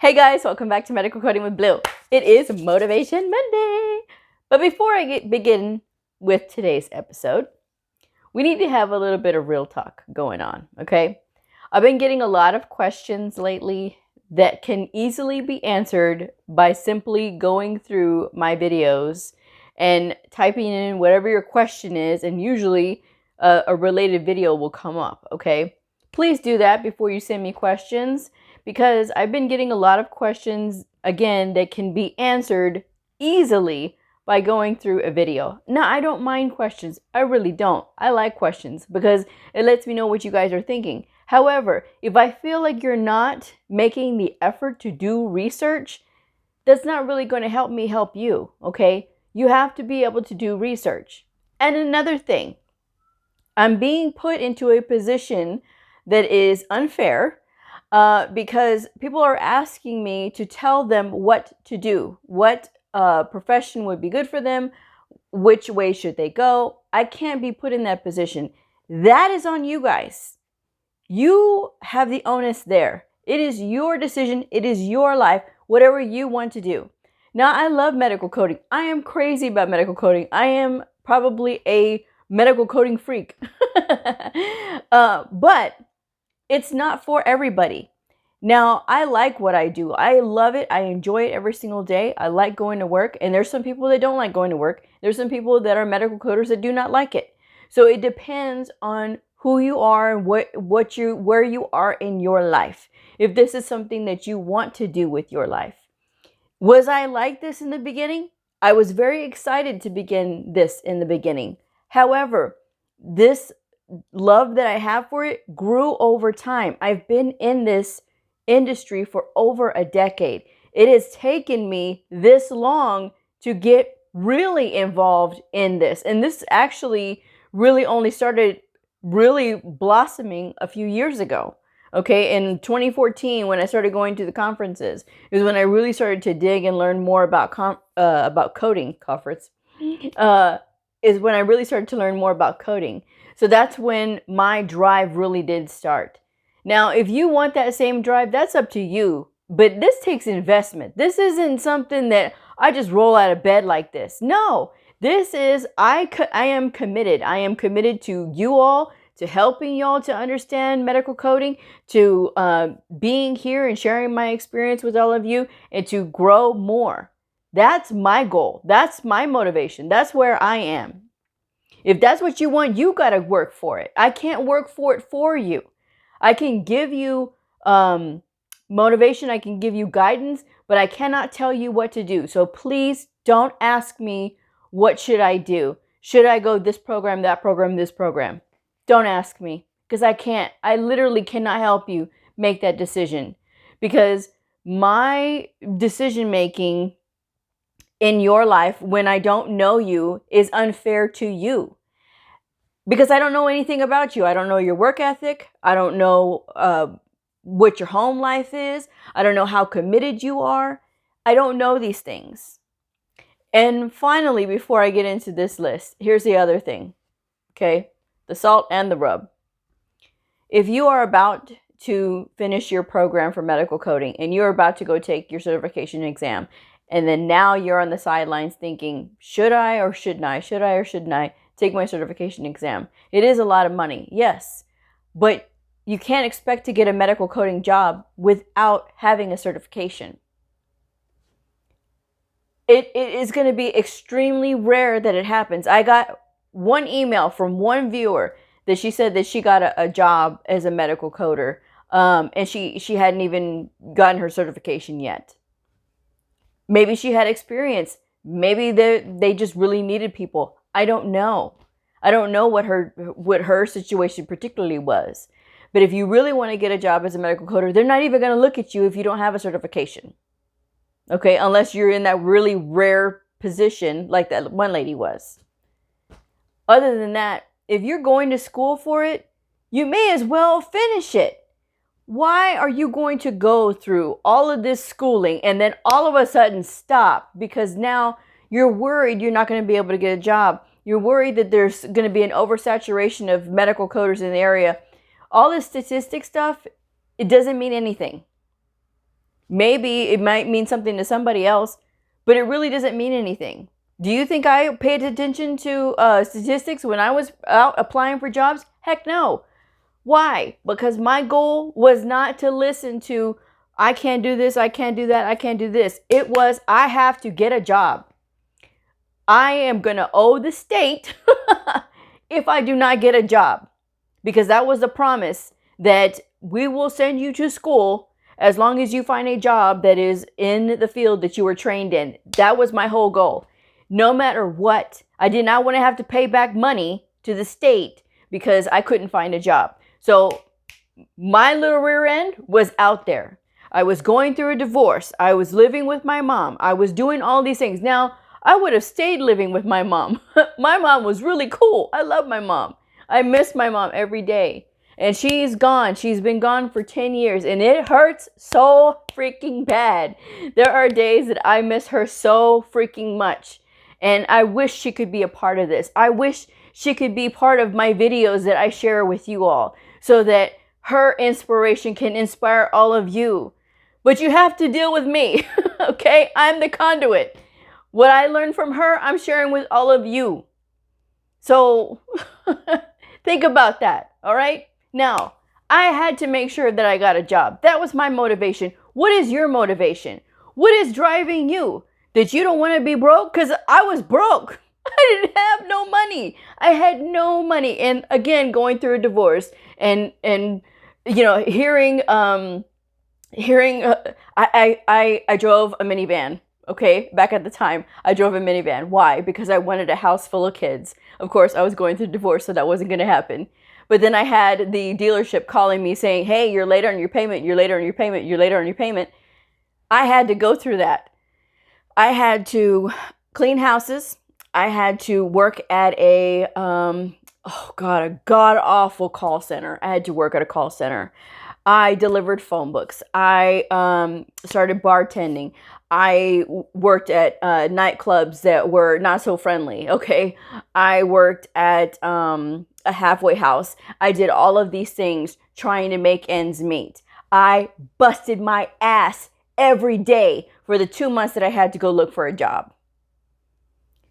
Hey guys, welcome back to Medical Coding with Blue. It is Motivation Monday. But before I begin with today's episode, we need to have a little bit of real talk going on, okay? I've been getting a lot of questions lately that can easily be answered by simply going through my videos and typing in whatever your question is, and usually a related video will come up, okay? Please do that before you send me questions, because I've been getting a lot of questions, again, that can be answered easily by going through a video. Now, I don't mind questions. I really don't. I like questions because it lets me know what you guys are thinking. However, if I feel like you're not making the effort to do research, that's not really going to help me help you, okay? You have to be able to do research. And another thing, I'm being put into a position that is unfair because people are asking me to tell them what to do, what profession would be good for them, which way should they go. I can't be put in that position. That is on you guys. You have the onus there. It is your decision. It is your life, whatever you want to do. Now, I love medical coding. I am crazy about medical coding. I am probably a medical coding freak. But it's not for everybody. Now, I like what I do. I love it. I enjoy it every single day. I like going to work. And there's some people that don't like going to work. There's some people that are medical coders that do not like it. So it depends on who you are and where you are in your life. If this is something that you want to do with your life. Was I like this in the beginning? I was very excited to begin this in the beginning. However, this love that I have for it grew over time. I've been in this industry for over a decade. It has taken me this long to get really involved in this. And this actually really only started really blossoming a few years ago. Okay, in 2014, when I started going to the conferences, is when I really started to dig and learn more about coding. Is when I really started to learn more about coding. So that's when my drive really did start. Now, if you want that same drive, that's up to you. But this takes investment. This isn't something that I just roll out of bed like this. No, this is, I am committed. I am committed to you all, to helping y'all to understand medical coding, to being here and sharing my experience with all of you, and to grow more. That's my goal. That's my motivation. That's where I am. If that's what you want, you got to work for it. I can't work for it for you. I can give you motivation. I can give you guidance, but I cannot tell you what to do. So please don't ask me, what should I do? Should I go this program, that program, this program? Don't ask me, because I can't. I literally cannot help you make that decision, because my decision making in your life when I don't know you is unfair to you, because I don't know anything about you. I don't know your work ethic. I don't know what your home life is. I don't know how committed you are. I don't know these things. And finally, before I get into this list, here's the other thing, okay? The salt and the rub. If you are about to finish your program for medical coding and you're about to go take your certification exam, and then now you're on the sidelines thinking, should I or shouldn't I? Should I or shouldn't I take my certification exam? It is a lot of money, yes, but you can't expect to get a medical coding job without having a certification. It is going to be extremely rare that it happens. I got one email from one viewer that she said that she got a job as a medical coder, and she hadn't even gotten her certification yet. Maybe she had experience. Maybe they just really needed people. I don't know. I don't know what her situation particularly was. But if you really want to get a job as a medical coder, they're not even going to look at you if you don't have a certification. Okay, unless you're in that really rare position like that one lady was. Other than that, if you're going to school for it, you may as well finish it. Why are you going to go through all of this schooling and then all of a sudden stop because now you're worried you're not going to be able to get a job? You're worried that there's going to be an oversaturation of medical coders in the area. All this statistic stuff, it doesn't mean anything. Maybe it might mean something to somebody else, but it really doesn't mean anything. Do you think I paid attention to statistics when I was out applying for jobs? Heck no. Why? Because my goal was not to listen to, I can't do this, I can't do that, I can't do this. It was, I have to get a job. I am going to owe the state if I do not get a job. Because that was the promise, that we will send you to school as long as you find a job that is in the field that you were trained in. That was my whole goal. No matter what, I did not want to have to pay back money to the state because I couldn't find a job. So my little rear end was out there. I was going through a divorce. I was living with my mom. I was doing all these things. Now, I would have stayed living with my mom. My mom was really cool. I love my mom. I miss my mom every day. And she's gone. She's been gone for 10 years. And it hurts so freaking bad. There are days that I miss her so freaking much. And I wish she could be a part of this. I wish she could be part of my videos that I share with you all, so that her inspiration can inspire all of you. But you have to deal with me, okay? I'm the conduit. What I learned from her, I'm sharing with all of you. So think about that, all right? Now, I had to make sure that I got a job. That was my motivation. What is your motivation? What is driving you? That you don't want to be broke? Because I was broke. I didn't have no money. I had no money. And again, going through a divorce and you know, I drove a minivan. Okay, back at the time, I drove a minivan. Why? Because I wanted a house full of kids. Of course, I was going through divorce, so that wasn't going to happen. But then I had the dealership calling me saying, hey, you're late on your payment, you're late on your payment, you're late on your payment. I had to go through that. I had to clean houses. I had to work at a god-awful call center. I had to work at a call center. I delivered phone books. I started bartending. I worked at nightclubs that were not so friendly, okay? I worked at a halfway house. I did all of these things trying to make ends meet. I busted my ass every day for the 2 months that I had to go look for a job.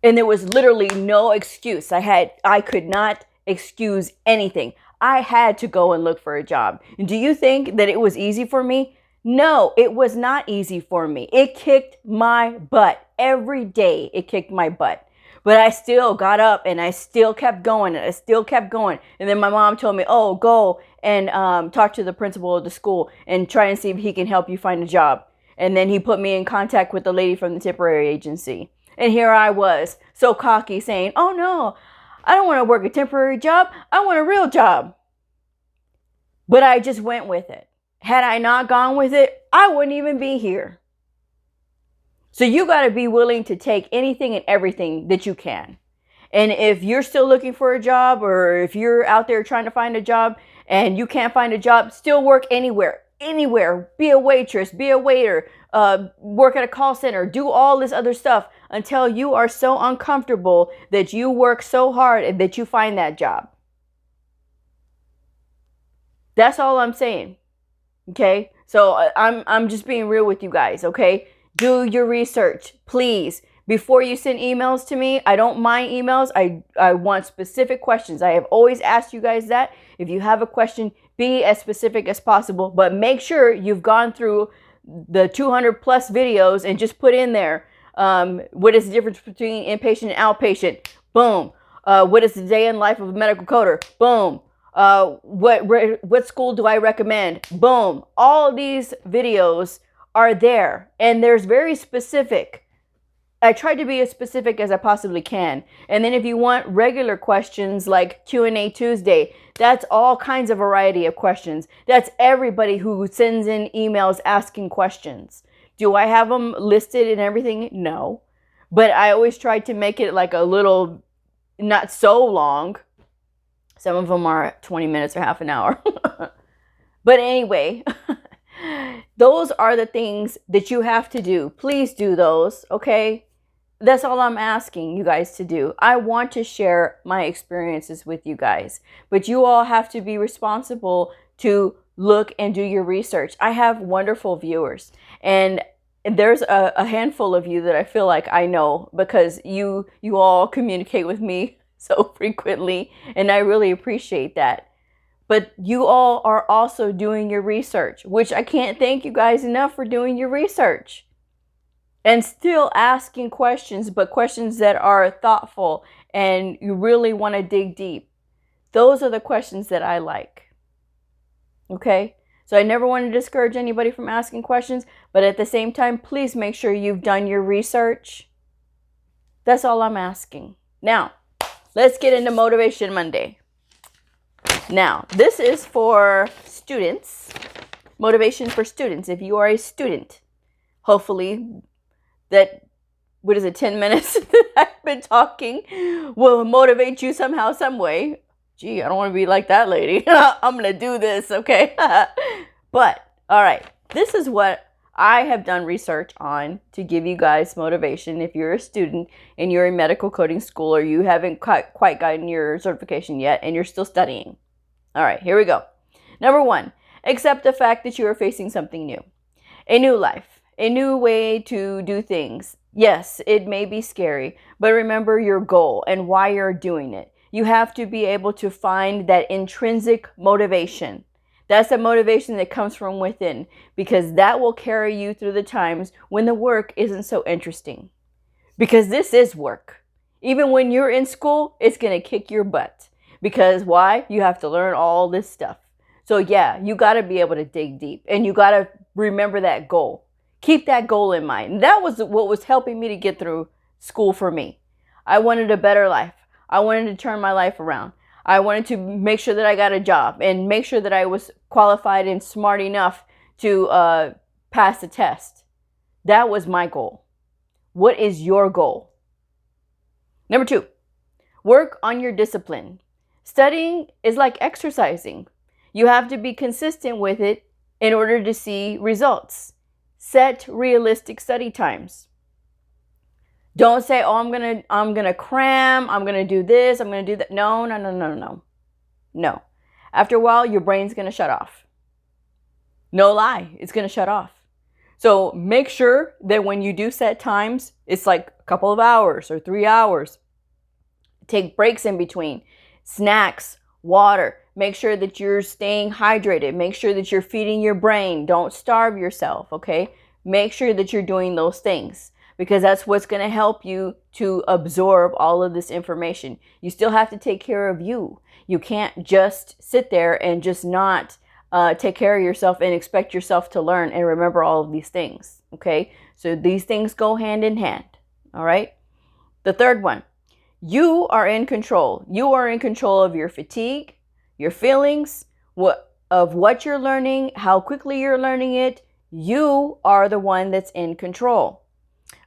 And there was literally no excuse. I could not excuse anything. I had to go and look for a job. And do you think that it was easy for me? No, it was not easy for me. It kicked my butt. Every day it kicked my butt. But I still got up and I still kept going and I still kept going. And then my mom told me, oh, go and talk to the principal of the school and try and see if he can help you find a job. And then he put me in contact with the lady from the temporary agency. And here I was, so cocky, saying, oh no, I don't want to work a temporary job. I want a real job. But I just went with it. Had I not gone with it, I wouldn't even be here. So you got to be willing to take anything and everything that you can. And if you're still looking for a job, or if you're out there trying to find a job and you can't find a job, still work anywhere. Anywhere. Be a waitress, be a waiter, work at a call center, do all this other stuff until you are so uncomfortable that you work so hard and that you find that job. That's all I'm saying. Okay? So I'm just being real with you guys, okay? Do your research, please. Before you send emails to me, I don't mind emails. I want specific questions. I have always asked you guys that. If you have a question, be as specific as possible, but make sure you've gone through the 200 plus videos and just put in there, what is the difference between inpatient and outpatient? Boom. What is the day in life of a medical coder? Boom. What school do I recommend? Boom. All these videos are there, and there's very specific. I tried to be as specific as I possibly can. And then if you want regular questions like Q&A Tuesday, that's all kinds of variety of questions. That's everybody who sends in emails asking questions. Do I have them listed and everything? No. But I always try to make it like a little, not so long. Some of them are 20 minutes or half an hour. But anyway, those are the things that you have to do. Please do those, okay? That's all I'm asking you guys to do. I want to share my experiences with you guys, but you all have to be responsible to look and do your research. I have wonderful viewers, and there's a handful of you that I feel like I know because you all communicate with me so frequently, and I really appreciate that. But you all are also doing your research, which I can't thank you guys enough for doing your research and still asking questions, but questions that are thoughtful and you really want to dig deep. Those are the questions that I like. Okay? So I never want to discourage anybody from asking questions, but at the same time, please make sure you've done your research. That's all I'm asking. Now, let's get into Motivation Monday. Now, this is for students. Motivation for students. If you are a student, hopefully that, 10 minutes that I've been talking will motivate you somehow, some way. Gee, I don't want to be like that lady. I'm going to do this, okay? But, all right, this is what I have done research on to give you guys motivation if you're a student and you're in medical coding school or you haven't quite gotten your certification yet and you're still studying. All right, here we go. Number 1, accept the fact that you are facing something new. A new life, a new way to do things. Yes, it may be scary, but remember your goal and why you're doing it. You have to be able to find that intrinsic motivation. That's the motivation that comes from within, because that will carry you through the times when the work isn't so interesting. Because this is work. Even when you're in school, it's going to kick your butt. Because why? You have to learn all this stuff. So yeah, you got to be able to dig deep and you got to remember that goal. Keep that goal in mind. And that was what was helping me to get through school for me. I wanted a better life. I wanted to turn my life around. I wanted to make sure that I got a job and make sure that I was qualified and smart enough to pass the test. That was my goal. What is your goal? Number 2, work on your discipline. Studying is like exercising. You have to be consistent with it in order to see results. Set realistic study times. Don't say, oh, I'm gonna cram, I'm gonna do this, I'm gonna do that. No. After a while, your brain's gonna shut off. No lie, it's gonna shut off. So make sure that when you do set times, it's like a couple of hours or 3 hours. Take breaks in between. Snacks, water. Make sure that you're staying hydrated. Make sure that you're feeding your brain. Don't starve yourself, okay? Make sure that you're doing those things because that's what's going to help you to absorb all of this information. You still have to take care of you. You can't just sit there and just not take care of yourself and expect yourself to learn and remember all of these things, okay? So these things go hand in hand, all right? The third one. You are in control. You are in control of your fatigue, your feelings, of what you're learning, how quickly you're learning it. You are the one that's in control.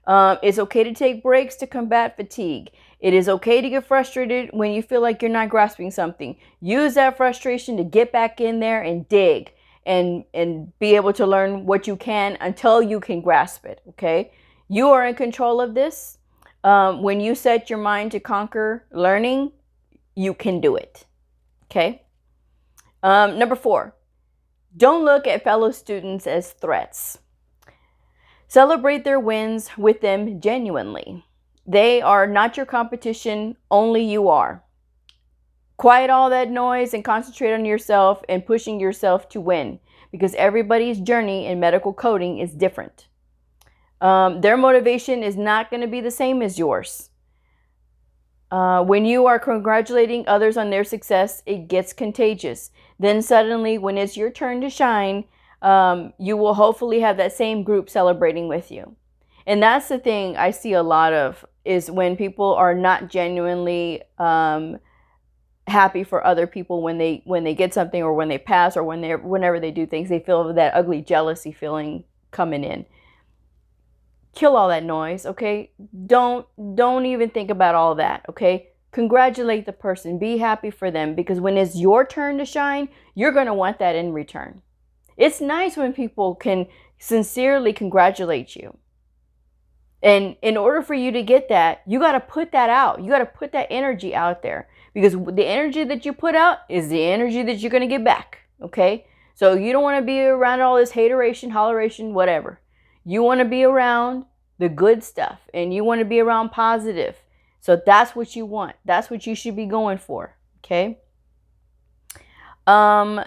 It's okay to take breaks to combat fatigue. It is okay to get frustrated when you feel like you're not grasping something. Use that frustration to get back in there and dig and be able to learn what you can until you can grasp it, okay? You are in control of this. When you set your mind to conquer learning, you can do it. Okay. Number 4, don't look at fellow students as threats. Celebrate their wins with them genuinely. They are not your competition, only you are. Quiet all that noise and concentrate on yourself and pushing yourself to win, because everybody's journey in medical coding is different. Their motivation is not going to be the same as yours. When you are congratulating others on their success, it gets contagious. Then suddenly, when it's your turn to shine, you will hopefully have that same group celebrating with you. And that's the thing I see a lot of, is when people are not genuinely happy for other people when they get something, or when they pass, or whenever they do things, they feel that ugly jealousy feeling coming in. Kill all that noise, okay? Don't even think about all that, okay? Congratulate the person. Be happy for them, because when it's your turn to shine, you're going to want that in return. It's nice when people can sincerely congratulate you. And in order for you to get that, you got to put that out. You got to put that energy out there, because the energy that you put out is the energy that you're going to get back, okay? So you don't want to be around all this hateration, holleration, whatever. You want to be around the good stuff, and you want to be around positive. So that's what you want. That's what you should be going for. Okay. And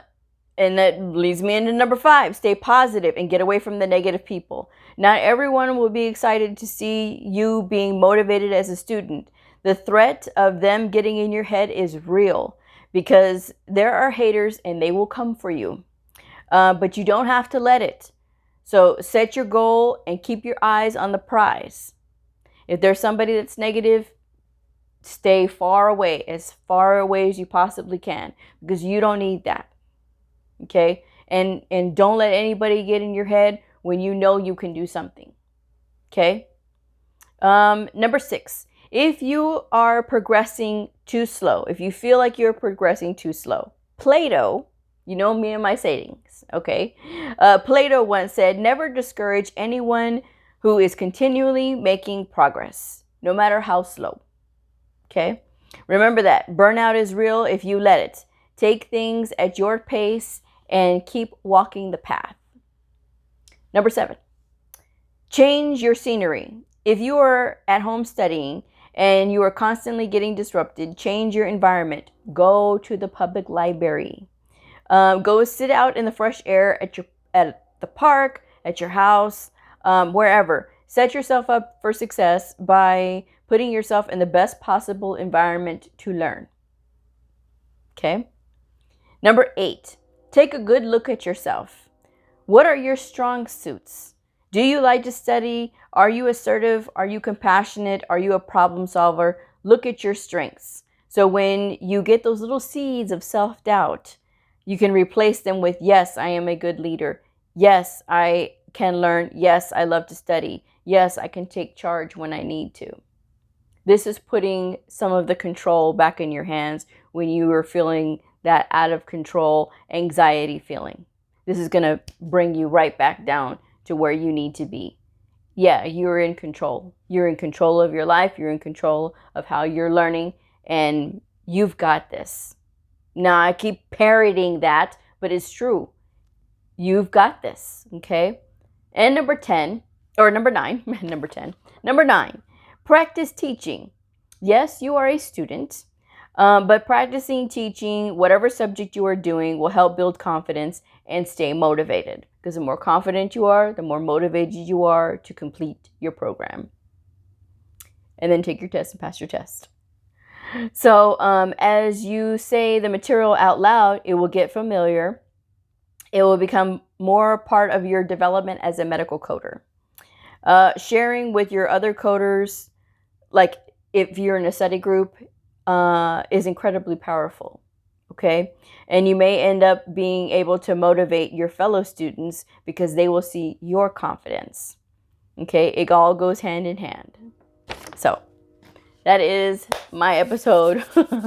that leads me into number 5. Stay positive and get away from the negative people. Not everyone will be excited to see you being motivated as a student. The threat of them getting in your head is real, because there are haters and they will come for you. But you don't have to let it. So set your goal and keep your eyes on the prize. If there's somebody that's negative, stay far away as you possibly can, because you don't need that. Okay? And don't let anybody get in your head when you know you can do something. Okay? Number 6, if you are progressing too slow, if you feel like you're progressing too slow, Plato, you know me and my sayings, okay? Plato once said, never discourage anyone who is continually making progress, no matter how slow. Okay? Remember that. Burnout is real if you let it. Take things at your pace and keep walking the path. Number 7, change your scenery. If you are at home studying and you are constantly getting disrupted, change your environment. Go to the public library. Go sit out in the fresh air at the park, at your house, wherever. Set yourself up for success by putting yourself in the best possible environment to learn. Okay? Number 8, take a good look at yourself. What are your strong suits? Do you like to study? Are you assertive? Are you compassionate? Are you a problem solver? Look at your strengths. So when you get those little seeds of self-doubt, you can replace them with, yes, I am a good leader. Yes, I can learn. Yes, I love to study. Yes, I can take charge when I need to. This is putting some of the control back in your hands when you are feeling that out of control anxiety feeling. This is going to bring you right back down to where you need to be. Yeah, you're in control. You're in control of your life. You're in control of how you're learning, and you've got this. Now, I keep parroting that, but it's true. You've got this, okay? And number 9, Number 9, practice teaching. Yes, you are a student, but practicing teaching whatever subject you are doing will help build confidence and stay motivated. Because the more confident you are, the more motivated you are to complete your program. And then take your test and pass your test. So as you say the material out loud, it will get familiar. It will become more part of your development as a medical coder. Sharing with your other coders, like if you're in a study group, is incredibly powerful. Okay? And you may end up being able to motivate your fellow students because they will see your confidence. Okay? It all goes hand in hand. So that is my episode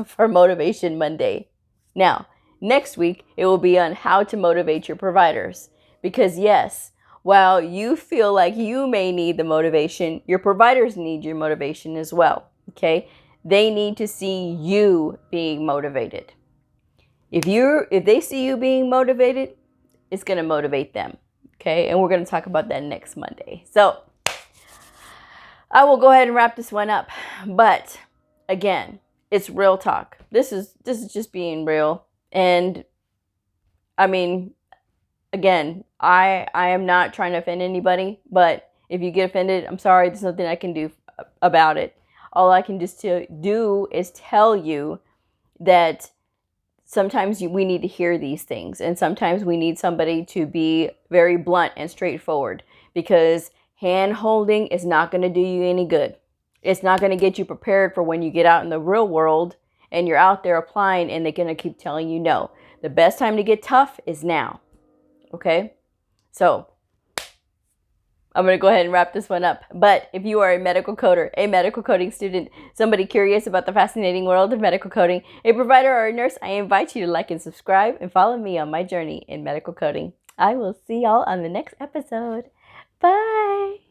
for Motivation Monday. Now, next week, it will be on how to motivate your providers. Because yes, while you feel like you may need the motivation, your providers need your motivation as well. Okay? They need to see you being motivated. If they see you being motivated, it's going to motivate them. Okay? And we're going to talk about that next Monday. So I will go ahead and wrap this one up. But again, it's real talk. This is just being real. And I mean, again, I am not trying to offend anybody, but if you get offended, I'm sorry, there's nothing I can do about it. All I can just do is tell you that sometimes we need to hear these things, and sometimes we need somebody to be very blunt and straightforward, because hand holding is not going to do you any good. It's not going to get you prepared for when you get out in the real world and you're out there applying and they're going to keep telling you no. The best time to get tough is now. Okay? So I'm going to go ahead and wrap this one up. But if you are a medical coder, a medical coding student, somebody curious about the fascinating world of medical coding, a provider or a nurse, I invite you to like and subscribe and follow me on my journey in medical coding. I will see y'all on the next episode. Bye.